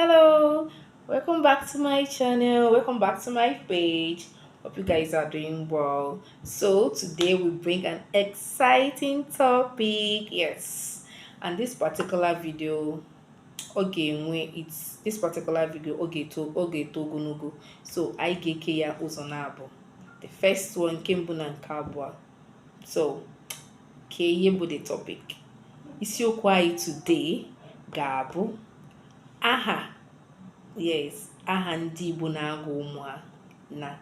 Hello, welcome back to my channel. Welcome back to my page. Hope you guys are doing well. So today we bring an exciting topic. Yes, and this particular video, okay togonogo. So I get ya uzonabo. The first one came na nke abụọ. So ke ihe bụ the topic. Isiokwu anyị today ga-abụ aha. Yes, aha ndị Igbo na-agụ ụmụ ha na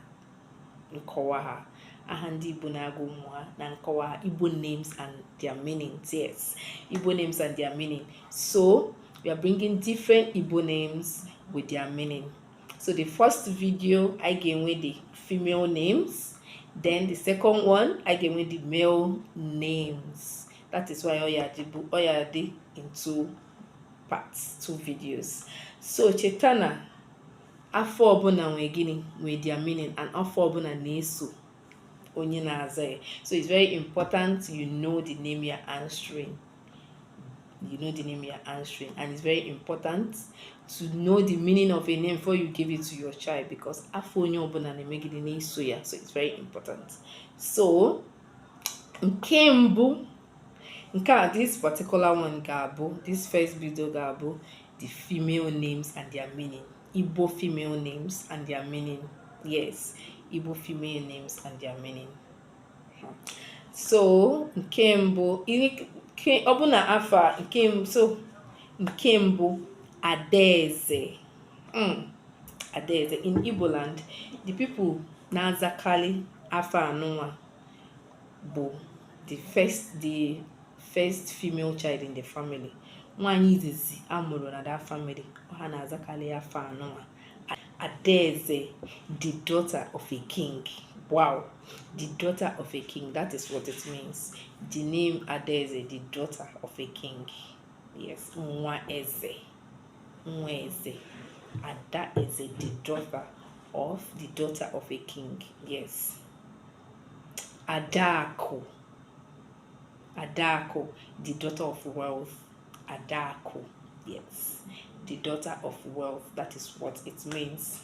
nkọwa ha. Aha ndị Igbo na-agụ ụmụ ha na nkọwa ha. Igbo names and their meanings. Yes, Igbo names and their meaning. So we are bringing different Igbo names with their meaning. So the first video I gave with the female names. Then the second one I gave with the male names. That is why Oyadi in two parts, two videos. So Chetana, afọ ọbụla nwe gịnị nwe their meaning, and afọ ọbụla na-eso onye na-aza ya. So it's very important you know the name you're answering. You know the name you're answering, and it's very important to know the meaning of a name before you give it to your child, because afọ onye ọbụla na-eme gịnị na-eso ya. So it's very important. So nke mbụ, this particular one ga-abụ, this first video ga-abụ the female names and their meaning. Igbo female names and their meaning. Yes, Igbo female names and their meaning. So nke mbụ, ọ bụ na afa nke mbụ Adaeze. Adaeze. In Igbo land, the people na-azakali afa anụnwa bụ the first female child in the family. Nwanyi izizi amụrụ na that family, ọha na-azakali afa anụnwa. Adaeze, the daughter of a king. Wow, the daughter of a king. That is what it means. The name Adaeze, the daughter of a king. Yes, Nwaeze. Adaeze, the daughter of a king. Yes. Adako, the daughter of wealth. Adako, yes, the daughter of wealth. That is what it means.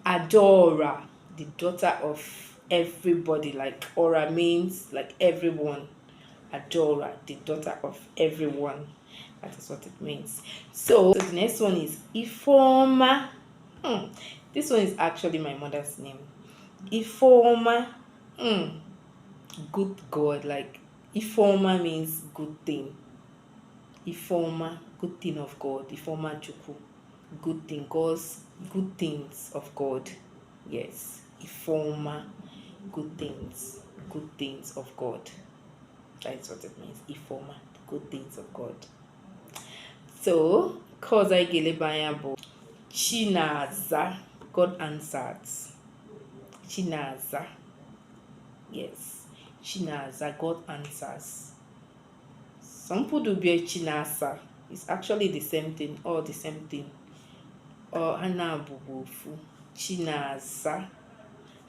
Adora, the daughter of everybody. Like Ora means like everyone. Adora, the daughter of everyone. That is what it means. So the next one is Ifoma. This one is actually my mother's name. Ifoma. Good God. Like Ifoma means good thing. Ifoma, good thing of God. Ifoma Chukwu, good thing. God's good things of God. Yes. Ifoma, good things of God. That's what it means. Ifoma, good things of God. So, cause I Bayabo. Chinaza, God answers. Chinaza. Yes. Chinaza, God answers. Some people do be Chinasa. It's actually the same thing, or the same thing. Or Hanabubufu. Chinaza.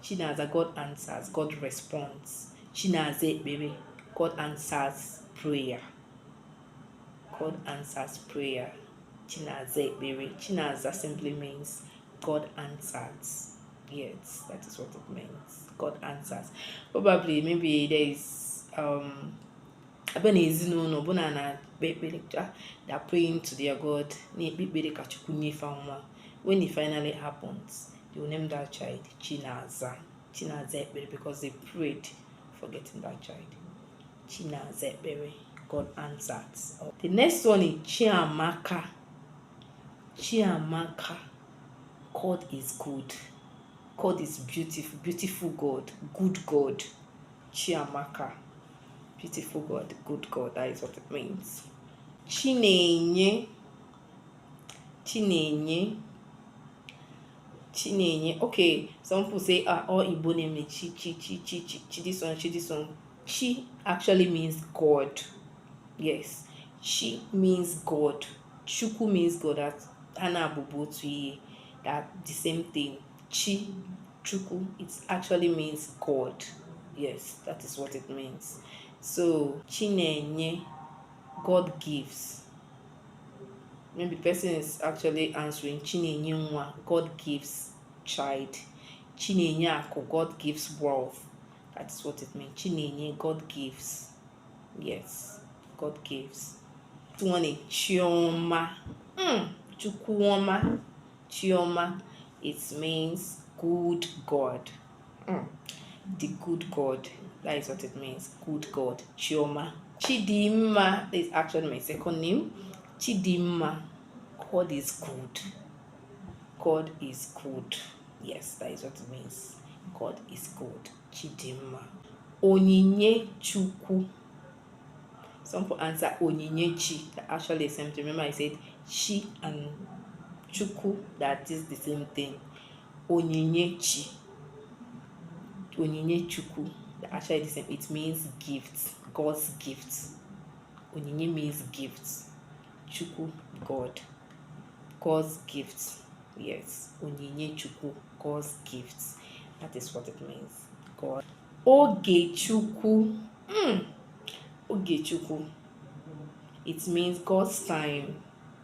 Chinaza, God answers, God responds. Chinaze, baby, God answers prayer. God answers prayer. Chinaze, baby. Chinaza simply means God answers. Yes, that is what it means. God answers. Probably, maybe there is they're praying to their God. When it finally happens, they will name that child Chinaza. Because they prayed for getting that child. Chinaza, God answers. The next one is Chiamaka. God is good. God is beautiful God, good God. Chiamaka. Beautiful God, good God. That is what it means. Chinenye. Okay, some people say all Igbo name is Chi. This one. Chi actually means God. Yes, Chi means God. Chukwu means God. That Hana Bubu that the same thing. Chi, Chukwu, it actually means God. Yes, that is what it means. So Chinenye, God gives. maybe the person is actually answering Chinenye nwa, God gives child. Chinenye ako, God gives wealth. That is what it means. Chinenye, God gives. Yes, God gives. One is Chioma. Chukwuoma. Chioma. It means good God. The good God. That is what it means. Good God. Chioma. Chidimma is actually my second name. Chidimma. God is good. God is good. Yes, that is what it means. God is good. Chidimma. Onyinye Chukwu. Some people answer Onyinye Chi. That actually is the same thing. Remember I said Chi and Chukwu. That is the same thing. Onyinye Chi. Onyinye Chukwu. That actually the same. It means gifts. God's gifts. Onyinye means gifts. Chukwu, God. God's gifts. Yes. Onyinye Chukwu. God's gifts. That is what it means. God. Oge Chukwu. Oge Chukwu. It means God's time.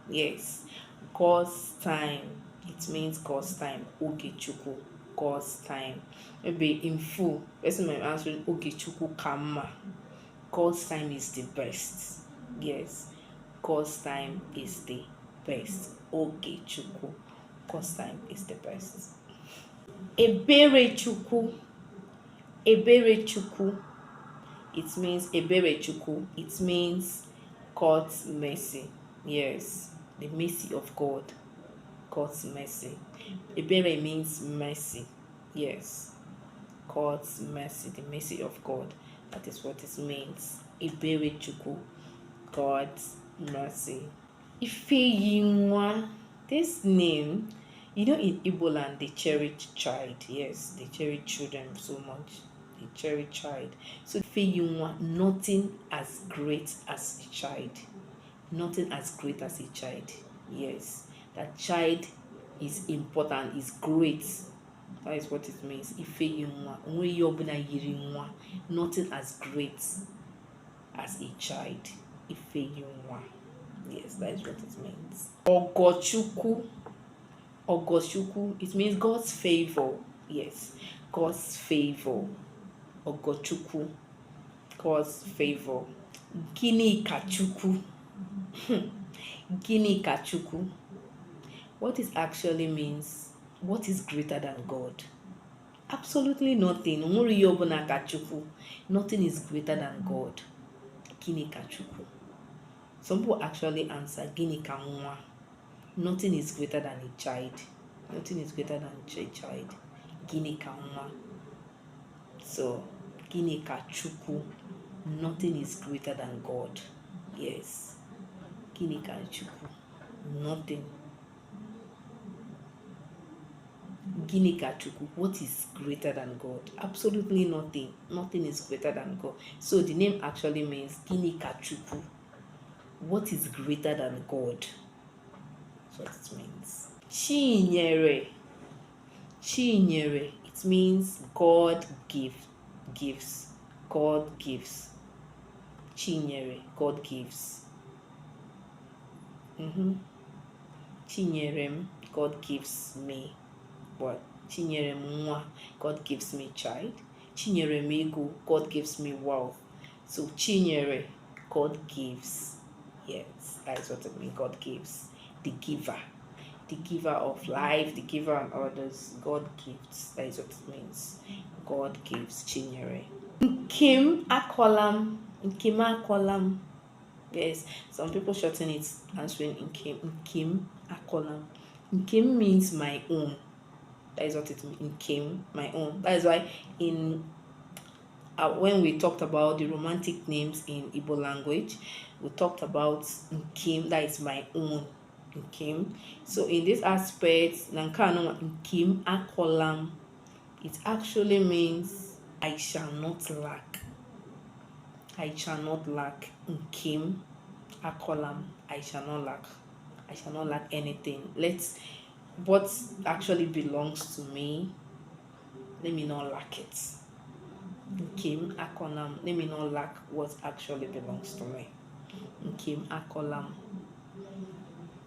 Yes. God's time. It means God's time. Oge Chukwu. God's time. Maybe in full. Person might answer Oge Chukwu Kama. God's time is the best. Yes. God's time is the best. Oge Chukwu. God's time is the best. Ebere Chukwu. Ebere Chukwu. It means Ebere Chukwu. It means God's mercy. Yes. The mercy of God. God's mercy. Ebere means mercy. Yes. God's mercy. The mercy of God. That is what it means. Ebere Chukwu. God's mercy. Ifeyinwa. This name, in Igbo land, they cherish child. Yes, they cherish children so much. They cherish child. So Ifeyinwa, nothing as great as a child. Nothing as great as a child. Yes, that child is important, is great. That is what it means. Ifeyinwa. Nothing as great as a child. Ifeyinwa. Yes, that is what it means. Ogochukwu. Ogochukwu. It means God's favor. Yes, God's favor. Ogochukwu. God's favor. Ginikachukwu. Ginikachukwu. What it actually means? What is greater than God? Absolutely nothing. Nothing is greater than God. Ginikachukwu. Some people actually answer Ginika nwa. Nothing is greater than a child. Nothing is greater than a child. Ginika nwa. So Ginika Chukwu. Nothing is greater than God. Yes. Ginika Chukwu. Nothing. Ginika Chukwu. What is greater than God? Absolutely nothing. Nothing is greater than God. So the name actually means Ginika Chukwu. What is greater than God? That's what it means. Chinyere. Chinyere. It means God gives. God gives. Chinyere. God gives. Chinyerem. God gives me. What? Chinyerem nwa. God gives me child. Chinyerem ego. God gives me wealth. So Chinyere. God gives. Yes, that is what it means. God gives. The giver. The giver of life, the giver and others. God gives. That is what it means. God gives. Chinyere. Nkim Akolam. Nkim Akolam. Yes, some people shorten it answering Nkim. Nkim Akolam. Nkim means my own. That is what it means. Nkim, my own. That is why in when we talked about the romantic names in Igbo language, we talked about Nkim, that is my own. Nkim. So in this aspect, Nankano Nkim Akolam, it actually means I shall not lack. I shall not lack. Nkim Akolam, I shall not lack. I shall not lack anything. What actually belongs to me, let me not lack it. Nkim Akolam, let me not lack what actually belongs to me. Nkim Akolam.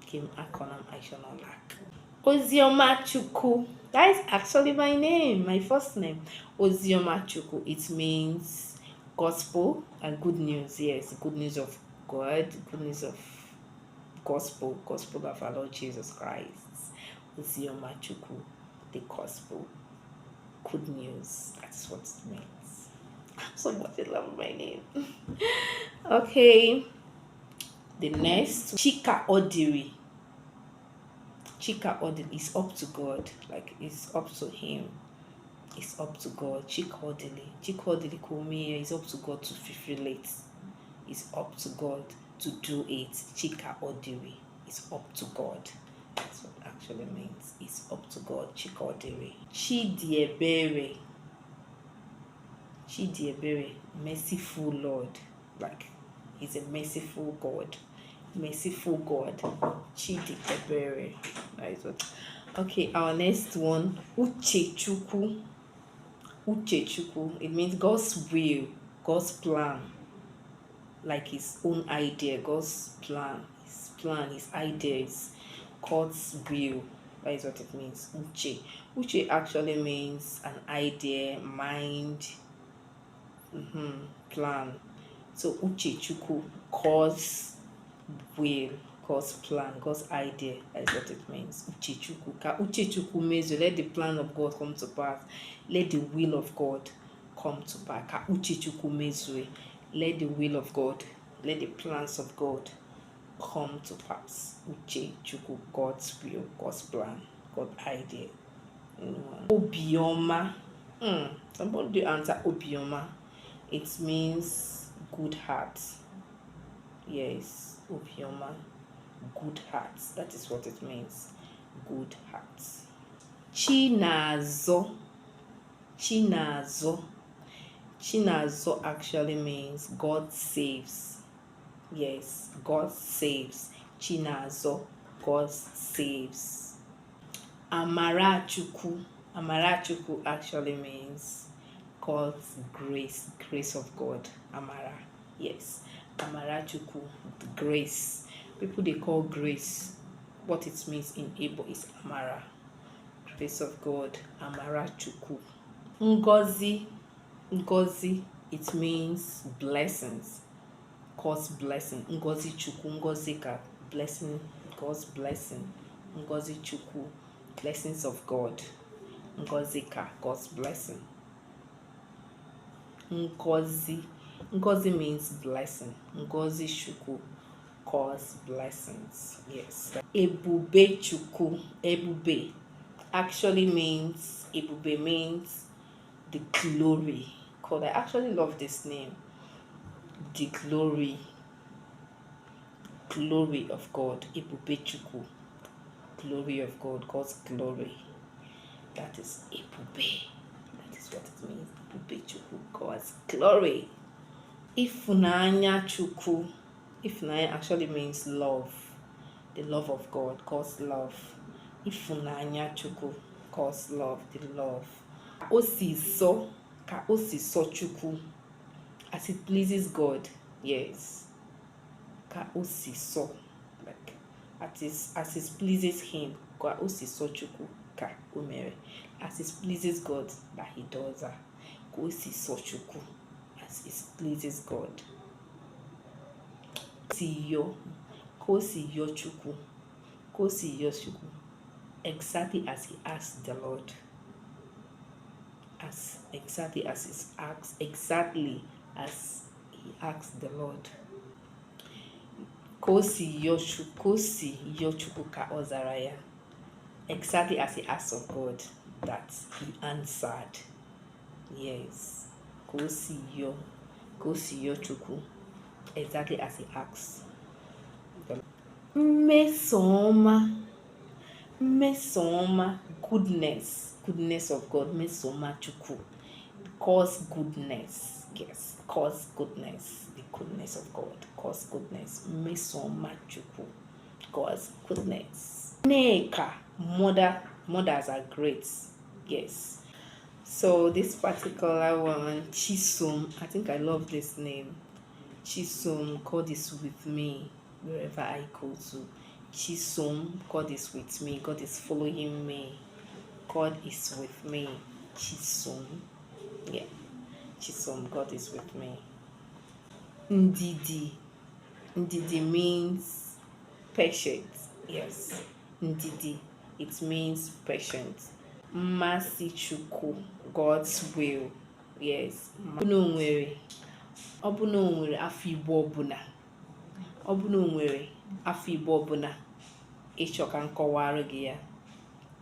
Kim Akonam I shall not lack. Ozioma Chukwu. That is actually my name, my first name. Ozioma Chukwu. It means gospel and good news. Yes, good news of God, good news of gospel of our Lord Jesus Christ. Ozioma Chukwu, the gospel, good news. That's what it means. I'm so much in love with my name. Okay, the next, Chika Odiri. Chika Odili is up to God, like it's up to him. It's up to God. Chika Odili Kumi is up to God to fulfill it. It's up to God to do it. Chika Odiri is up to God. That's what it actually means. It's up to God. Chika Odiri. Chidiebere, merciful Lord. Like he's a merciful God. Merciful God. Chidiebere. That is what. Okay, our next one, Uchechukwu. Uchechukwu. It means God's will, God's plan, like his own idea. God's plan, his ideas, God's will. That is what it means. Uche. Uche actually means an idea, mind, plan. So Uchechukwu, God's will, God's plan, God's idea. That is what it means. Uchechukwu. Ka Uchechukwu means let the plan of God come to pass. Let the will of God come to pass. Ka Uchechukwu means let the will of God, let the plans of God come to pass. Uchechukwu, God's will, God's plan, God's idea. Obioma. Somebody answer Obioma. It means good heart. Yes, Obioma, good heart. That is what it means. Good heart. Chinazo. Chinazo actually means God saves. Yes, God saves. Chinazo, God saves. Amarachukwu. Amarachukwu actually means God's grace, grace of God. Amara, yes. Amarachukwu, grace. People they call grace. What it means in Igbo is Amara, grace of God. Amarachukwu. Ngozi. It means blessings, God's blessing. Ngozi Chukwu, Ngozi ka blessing, God's blessing. Ngozi Chukwu, blessings of God. Ngozi ka, God's blessing. Ngozi means blessing. Ngozi Chukwu, God's blessings. Yes. Ebube Chukwu. Ebube actually means the glory. God, I actually love this name. The glory of God. Ebube Chukwu, glory of God, God's glory. That is Ebube. That is what it means. Ebube Chukwu, God's glory. Ifunanya Chukwu. Ifunanya actually means love. The love of God, God's love. Ifunanya Chukwu, God's love, the love. Osiso. Ka Osiso Chukwu. As it pleases God. Yes. Ka Osiso. Like as it pleases him. Ka Osiso Chukwu. Ka Umere. As it pleases God that he does that. Ka Osiso Chukwu. As it pleases God. Siyo. Kosiyo Chukwu. Kosiyo Chukwu. Exactly as he asked the Lord. Exactly as he asked the Lord. Kosiyo Chukwu ka ozaraya. Exactly as he asked of God, that he answered. Yes. Kosiyo Chukwu. Exactly as he asked. Mesoma, goodness of God. Mesoma Chukwu, cause goodness. Yes, cause goodness. The goodness of God, cause goodness. Mesoma Chukwu, cause goodness. Neka, mothers are great. Yes. So this particular one, Chisom, I think I love this name. Chisom, God is with me wherever I go to. Chisom, God is with me. God is following me. God is with me. Chisom. Yeah. Chisom, God is with me. Ndidi. Ndidi means patient. Yes. Ndidi. It means patient. Masichuku. God's will. Yes. Ọ bụ na o nwere afọ Igbo ọbụla. Ọ bụ na o nwere afọ Igbo ọbụla ịchọ ka nkọwara gị ya,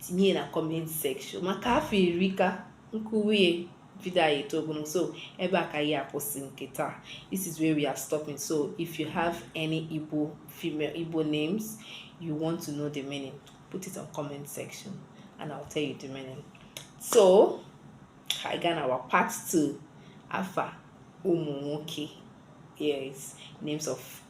tinye na comment section. Maka afọ iri ka nkwuwe video anyị etogunu, so ebe a ka ya akwụsị nke taa. This is where we are stopping. So if you have any female Igbo names you want to know the meaning, put it on comment section and I'll tell you the meaning. So I got our part 2, afa ụmụ nwoke. Yes, names of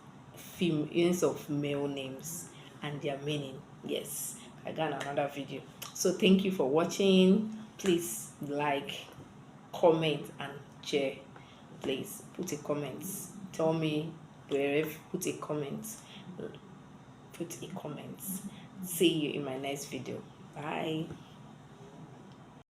male names and their meaning. Yes, I got another video. So thank you for watching. Please like, comment and share. Please put a comment. Tell me wherever. Put a comment. See you in my next video. Bye.